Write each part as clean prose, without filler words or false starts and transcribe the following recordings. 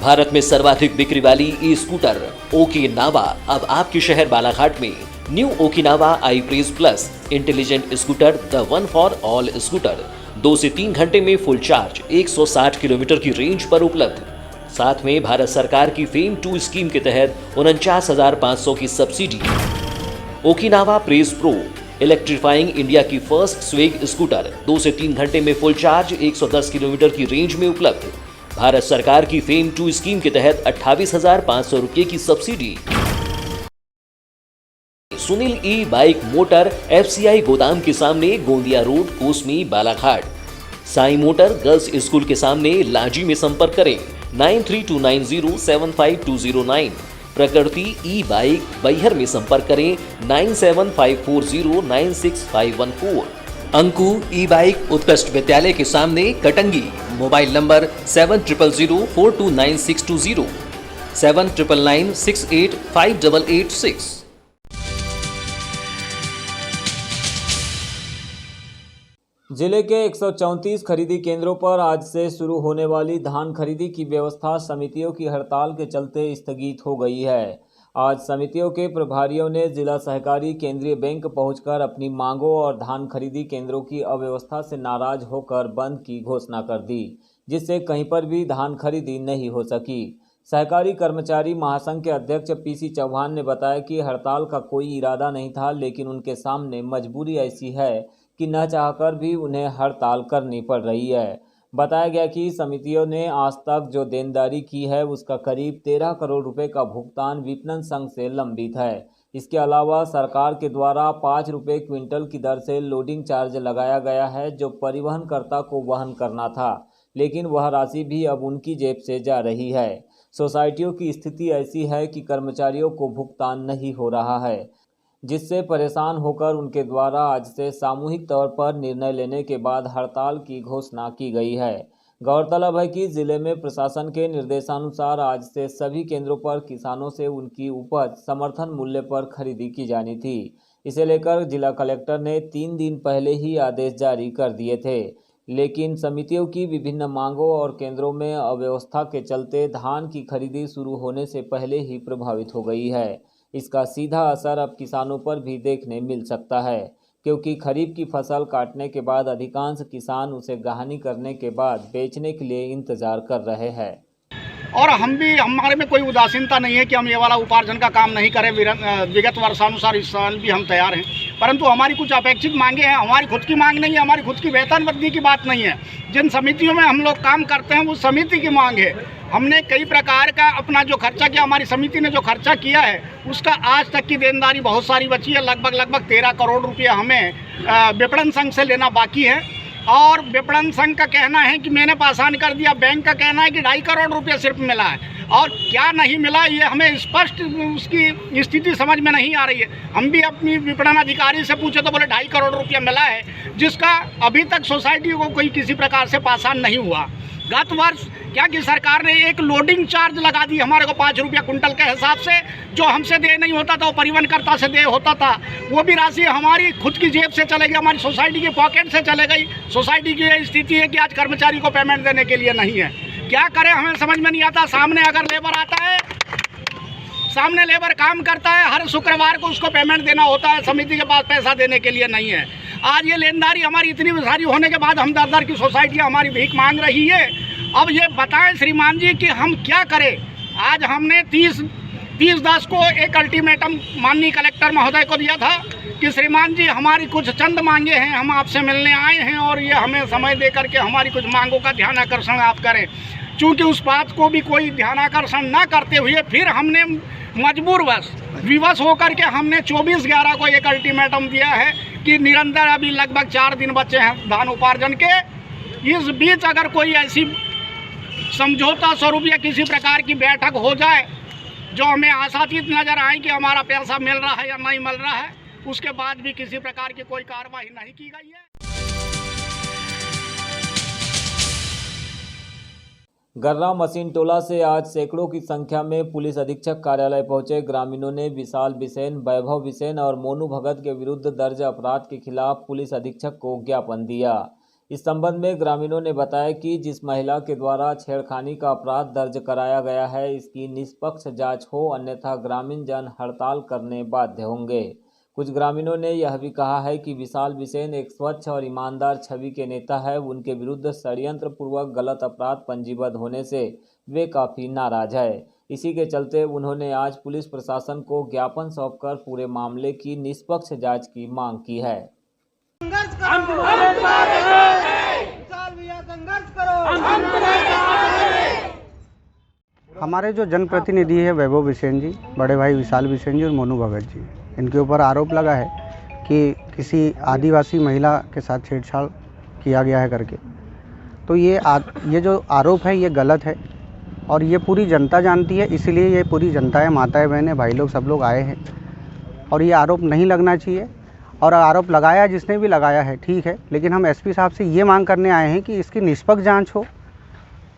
भारत में सर्वाधिक बिक्री वाली ई स्कूटर ओकिनावा अब आपके शहर बालाघाट में। New Okinawa I praise plus intelligent scooter, the one for all scooter 2 से 3 घंटे में फुल चार्ज 160 किलोमीटर की रेंज पर उपलब्ध। साथ में भारत सरकार की फेम 2 स्कीम के तहत 49,500 की subsidy. Okinawa praise pro electrifying India की फर्स्ट स्वेग स्कूटर 2 से 3 घंटे में फुल चार्ज 110 किलोमीटर की रेंज में उपलब्ध। भारत सरकार की फेम 2 स्कीम के तहत 28,500 रुपये की सब्सिडी। सुनील ई बाइक मोटर FCI गोदाम के सामने, Gondia road, Kosmi, Balaghat. Sai motor girls school के सामने, लांजी में संपर्क करें 9329075209। प्रकृति ई बाइक बैहर में संपर्क करें 9754096514। अंकु ई बाइक उत्कृष्ट विद्यालय के सामने, कटंगी। Mobile number 7000429620 7999685886। जिले के 134 खरीदी केंद्रों पर आज से शुरू होने वाली धान खरीदी की व्यवस्था समितियों की हड़ताल के चलते स्थगित हो गई है। आज समितियों के प्रभारियों ने जिला सहकारी केंद्रीय बैंक पहुंचकर अपनी मांगों और धान खरीदी केंद्रों की अव्यवस्था से नाराज होकर बंद की घोषणा कर दी, जिससे कहीं पर भी धान खरीदी नहीं हो सकी। सहकारी कर्मचारी महासंघ के अध्यक्ष PC चौहान ने बताया कि हड़ताल का कोई इरादा नहीं था, लेकिन उनके सामने मजबूरी ऐसी है कि न चाहकर भी उन्हें हड़ताल करनी पड़ रही है। बताया गया कि समितियों ने आज तक जो देनदारी की है उसका करीब 13 करोड़ रुपए का भुगतान विपणन संघ से लंबित है। इसके अलावा सरकार के द्वारा 5 रुपये क्विंटल की दर से लोडिंग चार्ज लगाया गया है, जो परिवहनकर्ता को वहन करना था, लेकिन वह राशि भी अब उनकी जेब से जा रही है। सोसाइटियों की स्थिति ऐसी है कि कर्मचारियों को भुगतान नहीं हो रहा है, जिससे परेशान होकर उनके द्वारा आज से सामूहिक तौर पर निर्णय लेने के बाद हड़ताल की घोषणा की गई है। गौरतलब है कि जिले में प्रशासन के निर्देशानुसार आज से सभी केंद्रों पर किसानों से उनकी उपज समर्थन मूल्य पर खरीदी की जानी थी। इसे लेकर जिला कलेक्टर ने 3 दिन पहले ही आदेश जारी कर दिए थे, लेकिन समितियों की विभिन्न मांगों और केंद्रों में अव्यवस्था के चलते धान की खरीदी शुरू होने से पहले ही प्रभावित हो गई है। इसका सीधा असर अब किसानों पर भी देखने मिल सकता है, क्योंकि खरीफ की फसल काटने के बाद अधिकांश किसान उसे गहानी करने के बाद बेचने के लिए इंतजार कर रहे हैं। और हमारे में कोई उदासीनता नहीं है कि हम ये वाला उपार्जन का काम नहीं करें। विगत वर्षानुसार इस साल भी हम तैयार हैं, परंतु हमारी कुछ अपेक्षित मांगे हैं। हमारी खुद की मांग नहीं है, हमारी खुद की वेतन वृद्धि की बात नहीं है। जिन समितियों में हम लोग काम करते हैं वो समिति की मांग है। हमने कई प्रकार का अपना जो खर्चा किया, हमारी समिति ने जो खर्चा किया है उसका आज तक की देनदारी बहुत सारी बची है। लगभग 13 करोड़ रुपया हमें विपणन संघ से लेना बाकी है। और विपणन संघ का कहना है कि मैंने पासान कर दिया, बैंक का कहना है कि 2.5 करोड़ रुपया सिर्फ मिला है। और क्या नहीं मिला ये हमें स्पष्ट उसकी स्थिति समझ में नहीं आ रही है। हम भी अपनी विपणन अधिकारी से पूछे तो बोले 2.5 करोड़ रुपया मिला है, जिसका अभी तक सोसाइटी को कोई किसी प्रकार से पासान नहीं हुआ। गत वर्ष क्या कि सरकार ने एक लोडिंग चार्ज लगा दी हमारे को 5 रुपया कुंटल के हिसाब से, जो हमसे दे नहीं होता था वो परिवहनकर्ता से दे होता था। वो भी राशि हमारी खुद की जेब से चले गई, हमारी सोसाइटी की पॉकेट से चले गई। सोसाइटी की ये स्थिति है कि आज कर्मचारी को पेमेंट देने के लिए नहीं है। क्या करें हमें समझ में नहीं आता। सामने अगर लेबर आता है, सामने लेबर काम करता है, हर शुक्रवार को उसको पेमेंट देना होता है, समिति के पास पैसा देने के लिए नहीं है। आज ये लेनदारी हमारी इतनी सारी होने के बाद हम दर की सोसाइटियाँ हमारी भीख मांग रही है। अब ये बताएं श्रीमान जी कि हम क्या करें। आज हमने 30/10 को एक अल्टीमेटम माननीय कलेक्टर महोदय को दिया था कि श्रीमान जी हमारी कुछ चंद मांगे हैं, हम आपसे मिलने आए हैं और ये हमें समय दे करके हमारी कुछ मांगों का ध्यान आकर्षण आप करें। चूँकि उस बात को भी कोई ध्यान आकर्षण न करते हुए फिर हमने मजबूरवश विवश होकर के हमने 24/11 को एक अल्टीमेटम दिया है कि निरंतर अभी लगभग 4 दिन बचे हैं धान उपार्जन के। इस बीच अगर कोई ऐसी समझौता स्वरूप या किसी प्रकार की बैठक हो जाए जो हमें आशातीत नजर आए कि हमारा पैसा मिल रहा है या नहीं मिल रहा है, उसके बाद भी किसी प्रकार की कोई कार्रवाई नहीं की गई है। गर्रा मशीन टोला से आज सैकड़ों की संख्या में पुलिस अधीक्षक कार्यालय पहुंचे ग्रामीणों ने विशाल बिसेन, वैभव बिसेन और मोनू भगत के विरुद्ध दर्ज अपराध के खिलाफ पुलिस अधीक्षक को ज्ञापन दिया। इस संबंध में ग्रामीणों ने बताया कि जिस महिला के द्वारा छेड़खानी का अपराध दर्ज कराया गया है, इसकी निष्पक्ष जांच हो, अन्यथा ग्रामीण जन हड़ताल करने बाध्य होंगे। कुछ ग्रामीणों ने यह भी कहा है कि विशाल बिसेन एक स्वच्छ और ईमानदार छवि के नेता है। उनके विरुद्ध षड्यंत्र पूर्वक गलत अपराध पंजीबद्ध होने से वे काफ़ी नाराज है। इसी के चलते उन्होंने आज पुलिस प्रशासन को ज्ञापन सौंपकर पूरे मामले की निष्पक्ष जांच की मांग की है। संघर्ष करो, विशाल भैया संघर्ष करो। हमारे जो जनप्रतिनिधि है वैभव बिसेन जी, बड़े भाई विशाल बिसेन जी और मोनू भगत जी, इनके ऊपर आरोप लगा है कि किसी आदिवासी महिला के साथ छेड़छाड़ किया गया है करके। तो ये जो आरोप है ये गलत है और ये पूरी जनता जानती है, इसीलिए ये पूरी जनता है, माताएं बहनें भाई लोग सब लोग आए हैं और ये आरोप नहीं लगना चाहिए। और आरोप लगाया जिसने भी लगाया है ठीक है, लेकिन हम एसपी साहब से ये मांग करने आए हैं कि इसकी निष्पक्ष जांच हो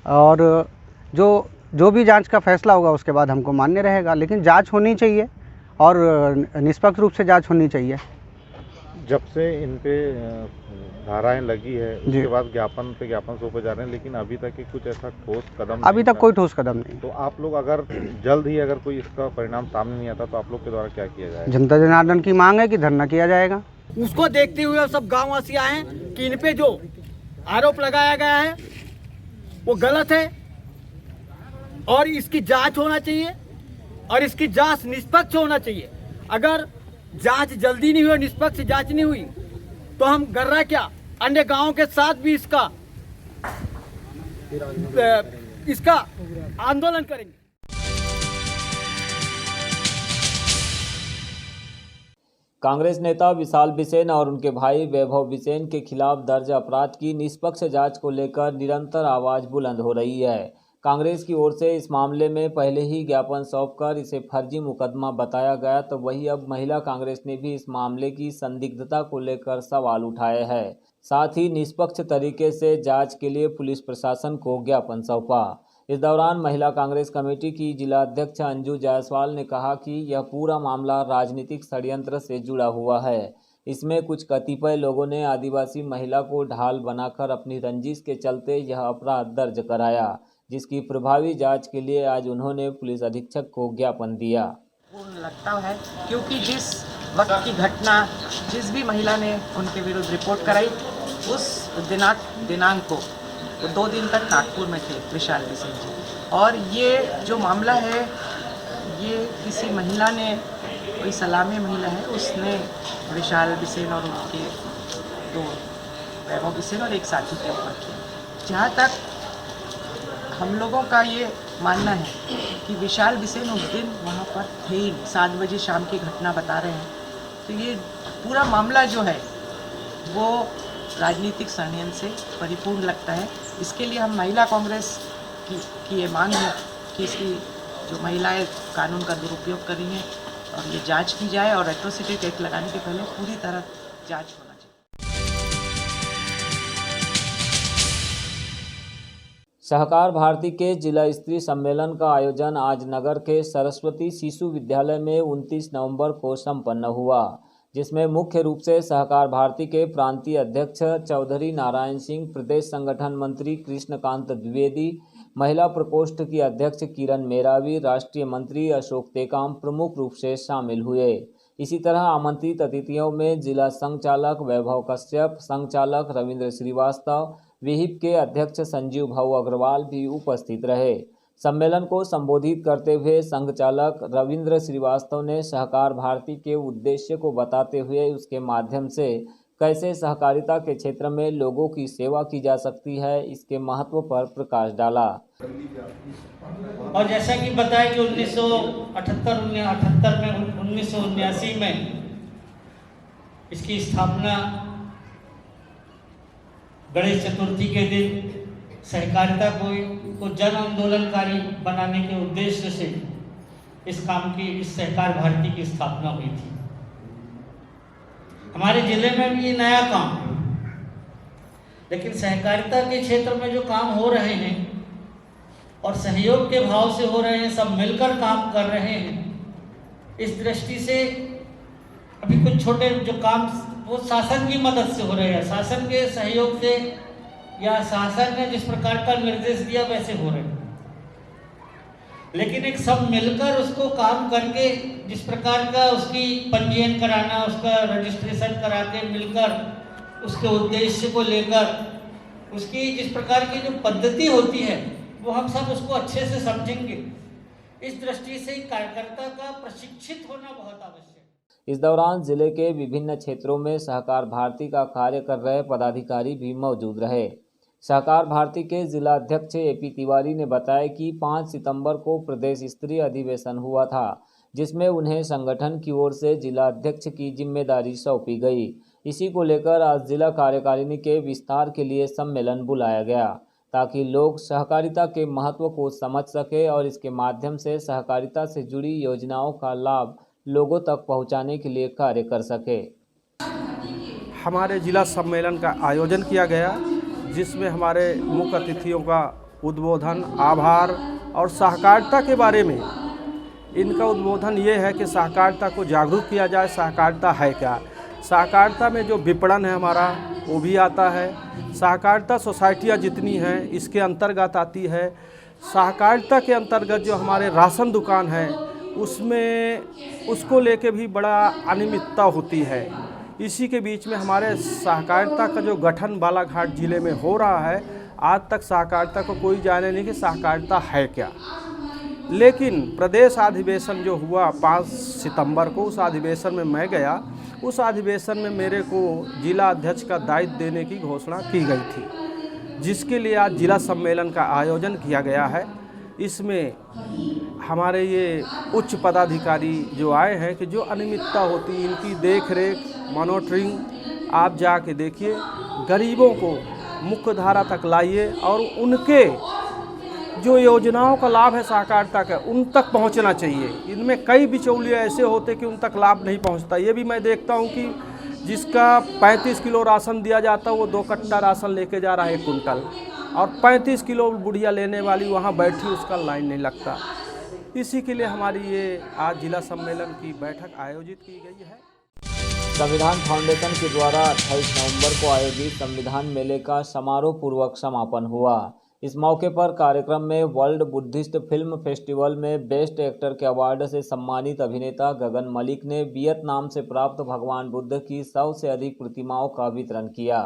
और जो भी जांच का फैसला होगा उसके बाद हमको मान्य रहेगा, लेकिन जांच होनी चाहिए और निष्पक्ष रूप से जांच होनी चाहिए। जब से इन पे धाराएं लगी है उसके बाद ज्ञापन सौंपे जा रहे हैं, लेकिन अभी तक कुछ ऐसा ठोस कदम अभी तक कोई ठोस कदम नहीं। तो आप लोग अगर जल्द ही अगर कोई इसका परिणाम सामने नहीं आता तो आप लोग के द्वारा क्या किया जाएगा? जनता जनार्दन की मांग है कि धरना किया जाएगा। उसको देखते हुए सब गाँव वासी आए कि इन पे जो आरोप लगाया गया है वो गलत है और इसकी जांच होना चाहिए और इसकी जांच निष्पक्ष होना चाहिए। अगर जांच जल्दी नहीं हुई, निष्पक्ष जांच नहीं हुई तो हम गर्रा क्या अन्य गांवों के साथ भी इसका आंदोलन करेंगे। कांग्रेस नेता विशाल बिसेन और उनके भाई वैभव बिसेन के खिलाफ दर्ज अपराध की निष्पक्ष जांच को लेकर निरंतर आवाज बुलंद हो रही है। कांग्रेस की ओर से इस मामले में पहले ही ज्ञापन सौंपकर इसे फर्जी मुकदमा बताया गया, तो वही अब महिला कांग्रेस ने भी इस मामले की संदिग्धता को लेकर सवाल उठाए हैं। साथ ही निष्पक्ष तरीके से जांच के लिए पुलिस प्रशासन को ज्ञापन सौंपा। इस दौरान महिला कांग्रेस कमेटी की जिला अध्यक्ष अंजू जायसवाल ने कहा कि यह पूरा मामला राजनीतिक षड्यंत्र से जुड़ा हुआ है। इसमें कुछ कतिपय लोगों ने आदिवासी महिला को ढाल बनाकर अपनी रंजिश के चलते यह अपराध दर्ज कराया, जिसकी प्रभावी जांच के लिए आज उन्होंने पुलिस अधीक्षक को ज्ञापन दिया। पूर्ण लगता है क्योंकि जिस वक्त की घटना जिस भी महिला ने उनके विरुद्ध रिपोर्ट कराई उस दिनांक को वो 2 दिन तक नागपुर में थे विशाल बिसेन जी। और ये जो मामला है ये किसी महिला ने, कोई सलामी महिला है, उसने विशाल बिसेन और उनके 2 वैभव बिसेन और एक साथी के ऊपर किया। जहाँ तक हम लोगों का ये मानना है कि विशाल बिसेन उस दिन वहाँ पर थे ही नहीं, 7 बजे शाम की घटना बता रहे हैं। तो ये पूरा मामला जो है वो राजनीतिक षड्यंत्र से परिपूर्ण लगता है। इसके लिए हम महिला कांग्रेस की ये मांग है कि इसकी जो महिलाएं कानून का दुरुपयोग कर रही हैं और ये जांच की जाए और एट्रोसिटी एक्ट लगाने के पहले पूरी तरह जांच होना चाहिए। सहकार भारती के जिला स्तरीय सम्मेलन का आयोजन आज नगर के सरस्वती शिशु विद्यालय में 29 नवंबर को संपन्न हुआ, जिसमें मुख्य रूप से सहकार भारती के प्रांतीय अध्यक्ष चौधरी नारायण सिंह, प्रदेश संगठन मंत्री कृष्णकांत द्विवेदी, महिला प्रकोष्ठ की अध्यक्ष किरण मेरावी, राष्ट्रीय मंत्री अशोक टेकाम प्रमुख रूप से शामिल हुए। इसी तरह आमंत्रित अतिथियों में जिला संचालक वैभव कश्यप, संचालक रविंद्र श्रीवास्तव, विहिप के अध्यक्ष संजीव भाऊ अग्रवाल भी उपस्थित रहे। सम्मेलन को संबोधित करते हुए संघ चालक रविंद्र श्रीवास्तव ने सहकार भारती के उद्देश्य को बताते हुए उसके माध्यम से कैसे सहकारिता के क्षेत्र में लोगों की सेवा की जा सकती है, इसके महत्व पर प्रकाश डाला। और जैसा कि बताया कि 1979 में इसकी स्थापना गणेश चतुर्थी के दिन सहकारिता को जन आंदोलनकारी बनाने के उद्देश्य से इस सहकार भारती की स्थापना हुई थी। हमारे जिले में भी ये नया काम, लेकिन सहकारिता के क्षेत्र में जो काम हो रहे हैं और सहयोग के भाव से हो रहे हैं, सब मिलकर काम कर रहे हैं, इस दृष्टि से अभी कुछ छोटे जो काम वो शासन की मदद से हो रहे हैं, शासन के सहयोग से या शासन ने जिस प्रकार का निर्देश दिया वैसे हो रहे हैं, लेकिन एक सब मिलकर उसको काम करके जिस प्रकार का उसकी पंजीयन कराना, उसका रजिस्ट्रेशन करा के मिलकर उसके उद्देश्य को लेकर उसकी जिस प्रकार की जो पद्धति होती है वो हम सब उसको अच्छे से समझेंगे। इस दृष्टि से कार्यकर्ता का प्रशिक्षित होना बहुत आवश्यक है। इस दौरान जिले के विभिन्न क्षेत्रों में सहकार भारती का कार्य कर रहे पदाधिकारी भी मौजूद रहे। सहकार भारती के जिला अध्यक्ष एपी तिवारी ने बताया कि 5 सितंबर को प्रदेश स्तरीय अधिवेशन हुआ था, जिसमें उन्हें संगठन की ओर से जिला अध्यक्ष की जिम्मेदारी सौंपी गई। इसी को लेकर आज जिला कार्यकारिणी के विस्तार के लिए सम्मेलन बुलाया गया, ताकि लोग सहकारिता के महत्व को समझ सके और इसके माध्यम से सहकारिता से जुड़ी योजनाओं का लाभ लोगों तक पहुंचाने के लिए कार्य कर सके। हमारे जिला सम्मेलन का आयोजन किया गया, जिसमें हमारे मुख्य अतिथियों का उद्बोधन, आभार और सहकारिता के बारे में इनका उद्बोधन ये है कि सहकारिता को जागरूक किया जाए। सहकारिता है क्या? सहकारिता में जो विपणन है हमारा वो भी आता है। सहकारिता सोसाइटियाँ जितनी हैं इसके अंतर्गत आती है। सहकारिता के अंतर्गत जो हमारे राशन दुकान है उसमें उसको लेके भी बड़ा अनियमितता होती है। इसी के बीच में हमारे सहकारिता का जो गठन बालाघाट ज़िले में हो रहा है, आज तक सहकारिता को कोई जाने नहीं कि सहकारिता है क्या। लेकिन प्रदेश अधिवेशन जो हुआ 5 सितंबर को, उस अधिवेशन में मैं गया। उस अधिवेशन में मेरे को जिला अध्यक्ष का दायित्व देने की घोषणा की गई थी, जिसके लिए आज जिला सम्मेलन का आयोजन किया गया है। इसमें हमारे ये उच्च पदाधिकारी जो आए हैं कि जो अनियमितता होती है इनकी देख रेख मॉनिटरिंग आप जाके देखिए, गरीबों को मुख्य धारा तक लाइए और उनके जो योजनाओं का लाभ है सहकारिता का उन तक पहुंचना चाहिए। इनमें कई बिचौलिए ऐसे होते कि उन तक लाभ नहीं पहुंचता। ये भी मैं देखता हूं कि जिसका 35 किलो राशन दिया जाता है वो 2 कट्टा राशन लेके जा रहा है 1 कुंटल, और 35 किलो बुढ़िया लेने वाली वहां बैठी, उसका लाइन नहीं लगता। इसी के लिए हमारी ये आज जिला सम्मेलन की बैठक आयोजित की गई है। संविधान फाउंडेशन के द्वारा 28 नवंबर को आयोजित संविधान मेले का समारोह पूर्वक समापन हुआ। इस मौके पर कार्यक्रम में वर्ल्ड बुद्धिस्ट फिल्म फेस्टिवल में बेस्ट एक्टर के अवार्ड से सम्मानित अभिनेता गगन मलिक ने वियतनाम से प्राप्त भगवान बुद्ध की 100 से अधिक प्रतिमाओं का वितरण किया।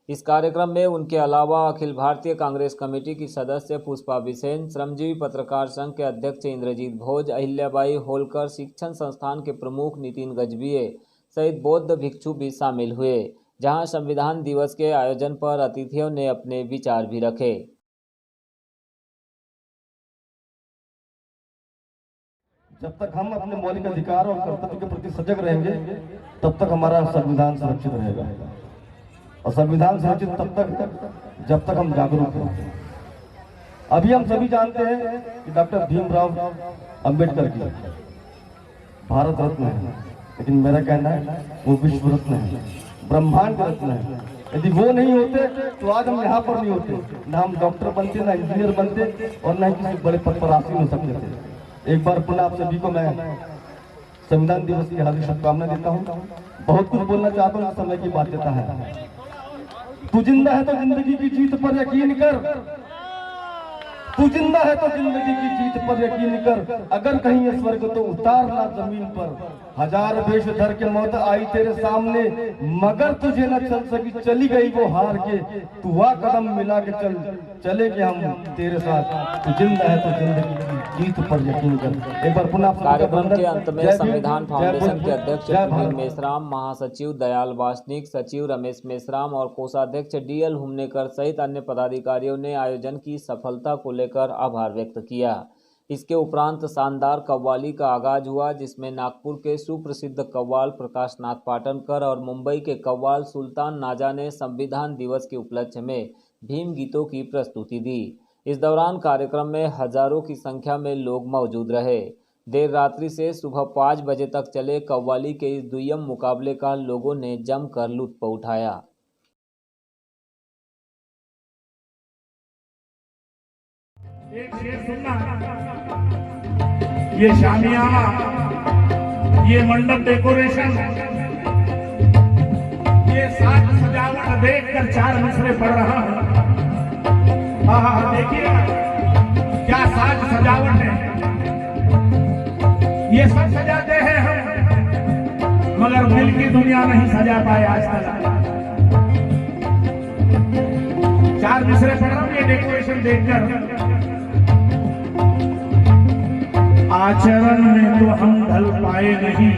इस कार्यक्रम में उनके अलावा अखिल भारतीय कांग्रेस कमेटी की सदस्य पुष्पा बिसेन, श्रमजीवी पत्रकार संघ के अध्यक्ष इंद्रजीत भोज, अहिल्याबाई होलकर शिक्षण संस्थान के प्रमुख नितिन गजबिये सहित बौद्ध भिक्षु भी शामिल हुए, जहां संविधान दिवस के आयोजन पर अतिथियों ने अपने विचार भी रखे। जब तक हम अपने मौलिक अधिकार और कर्तव्य के प्रति सजग रहेंगे तब तक हमारा संविधान सुरक्षित रहेगा, और संविधान सुरक्षित तब तक जब तक हम जागरूक हैं। अभी हम सभी जानते हैं कि डॉक्टर भीमराव अंबेडकर की भारत रत्न है, लेकिन मेरा कहना है वो विश्व रत्न है, ब्रह्मांड रत्न है। यदि वो नहीं होते तो आज हम यहाँ पर नहीं होते, ना हम डॉक्टर बनते, ना इंजीनियर बनते, और ना ही किसी बड़े पद पर आसीन हो सकते थे। एक बार पुनः आप सभी को मैं संविधान दिवस की हार्दिक शुभकामनाएं देता हूँ। बहुत कुछ बोलना चाहता हूँ, समय की बाध्यता है। तू जिंदा है तो जिंदगी की जीत पर यकीन कर, तू जिंदा है तो जिंदगी की जीत पर यकीन कर, अगर कहीं ये स्वर्ग तो उतारना जमीन पर। हजार वेश धर के मौत आई तेरे सामने, मगर तुझे न चल सकी, चली गई वो हार के। तू वह कदम मिला के चल, चलेंगे हम तेरे साथ। तू जिंदा है तो जिंदगी की जीत पर यकीन कर। एक बार पुनः कार्यक्रम के अंत में संविधान फाउंडेशन के अध्यक्ष सुनील मेश्राम, महासचिव दयाल वासनिक, सचिव रमेश मेश्राम और कोषाध्यक्ष DL हुमनेकर सहित अन्य पदाधिकारियों ने आयोजन की सफलता को लेकर आभार व्यक्त किया। इसके उपरांत शानदार कव्वाली का आगाज हुआ, जिसमें नागपुर के सुप्रसिद्ध कव्वाल प्रकाश नाथ पाटनकर और मुंबई के कव्वाल सुल्तान नाजा ने संविधान दिवस के उपलक्ष्य में भीम गीतों की प्रस्तुति दी। इस दौरान कार्यक्रम में हजारों की संख्या में लोग मौजूद रहे। देर रात्रि से सुबह 5 बजे तक चले कव्वाली के इस दुय्यम मुकाबले का लोगों ने जमकर लुत्फ उठाया। एक शेर सुनना, ये शामियाना, ये मंडप डेकोरेशन, ये साज सजावट देखकर 4 मिसरे पढ़ रहा हूं। हाँ देखिए क्या साज सजावट है, ये सब सजाते हैं हम, मगर दिल की दुनिया नहीं सजा पाए आज तक। 4 मिसरे पढ़ रहा हूं ये डेकोरेशन देखकर। आचरण में तो हम ढल पाए नहीं,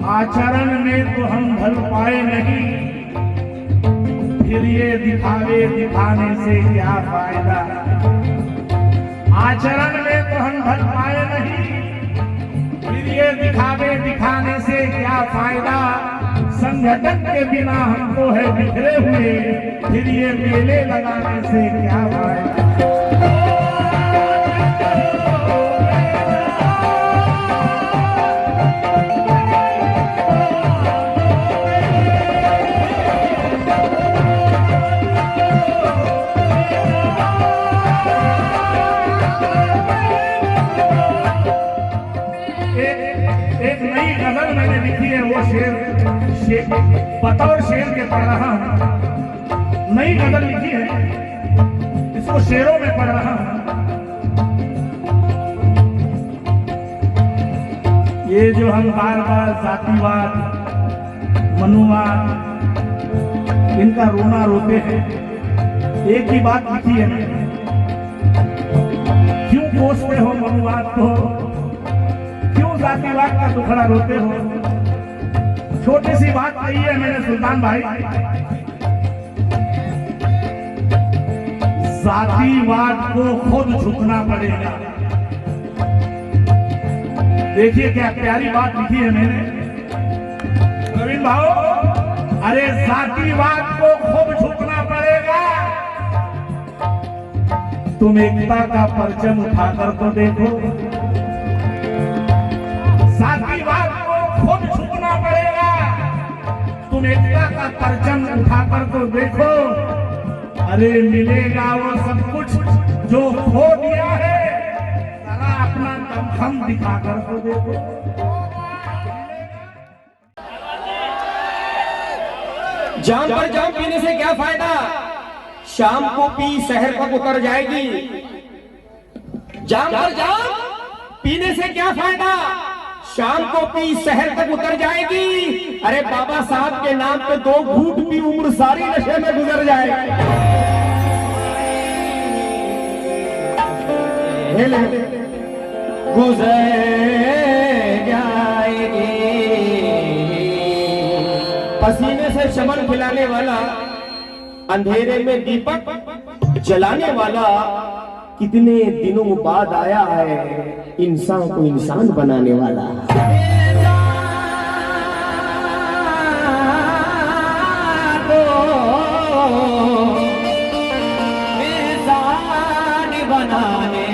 आचरण में तो हम ढल पाए नहीं, फिर ये दिखावे दिखाने से क्या फायदा। आचरण में तो हम ढल पाए नहीं, फिर ये दिखावे दिखाने से क्या फायदा। संगठन के बिना हमको है बिखरे हुए, फिर ये मेले लगाने से क्या फायदा। एक नई गजल मैंने लिखी है, वो शेर बतौर शेर के पढ़ रहा हूं। नई गजल लिखी है, इसको शेरों में पढ़ रहा हूं। ये जो हम बार बार जातिवाद, मनुवाद, इनका रोना रोते हैं, एक ही बात लिखी है, क्यों कोसते हो मनुवाद को, क्यों जातिवाद का दुखड़ा रोते हो। छोटी सी बात कही है मैंने सुल्तान भाई, जातिवाद को खुद झुकना पड़ेगा। देखिए क्या प्यारी बात लिखी है मैंने, रविंद्र भाऊ, अरे जातिवाद को खुद झुकना पड़ेगा। तुम एकता का परचम उठाकर तो देखो, जातिवाद को खुद झुकना पड़ेगा। तुम एकता का परचम उठाकर तो देखो, अरे मिलेगा वो सब कुछ जो खो दिया है, जरा अपना दमखम दिखाकर तो देखो। जाम पर जाम पीने से क्या फायदा, शाम को पी शहर तक उतर जाएगी। जाम पर जाम पीने से क्या फायदा, शाम को पी शहर तक उतर जाएगी। अरे बाबा साहब के नाम पे 2 घूंट पी उम्र सारी नशे में गुजर जाएगी। गुजर जाएगी। पसीने से चमन खिलाने वाला, अंधेरे में दीपक जलाने वाला, कितने दिनों बाद आया है इंसान को इंसान बनाने वाला। इंसान बनाने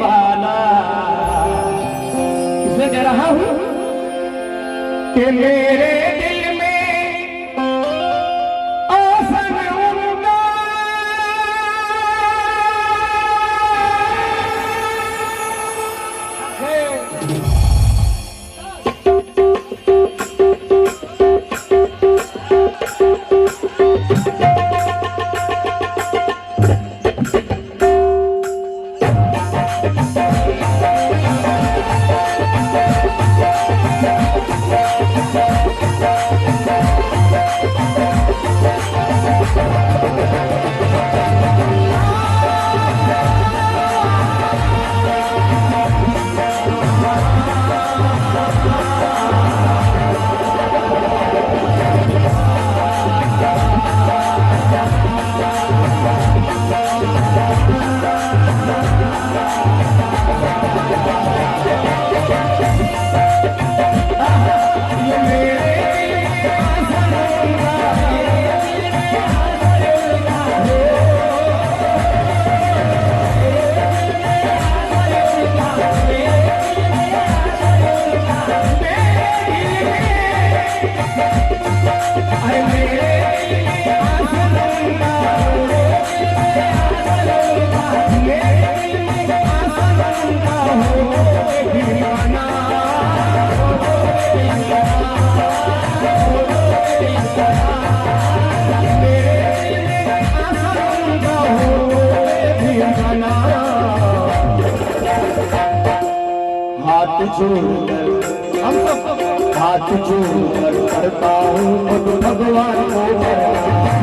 वाला, इसलिए कह रहा हूं कि मेरे दिल में आसन उनका हाथ जोड़कर करता हूँ खुद भगवान को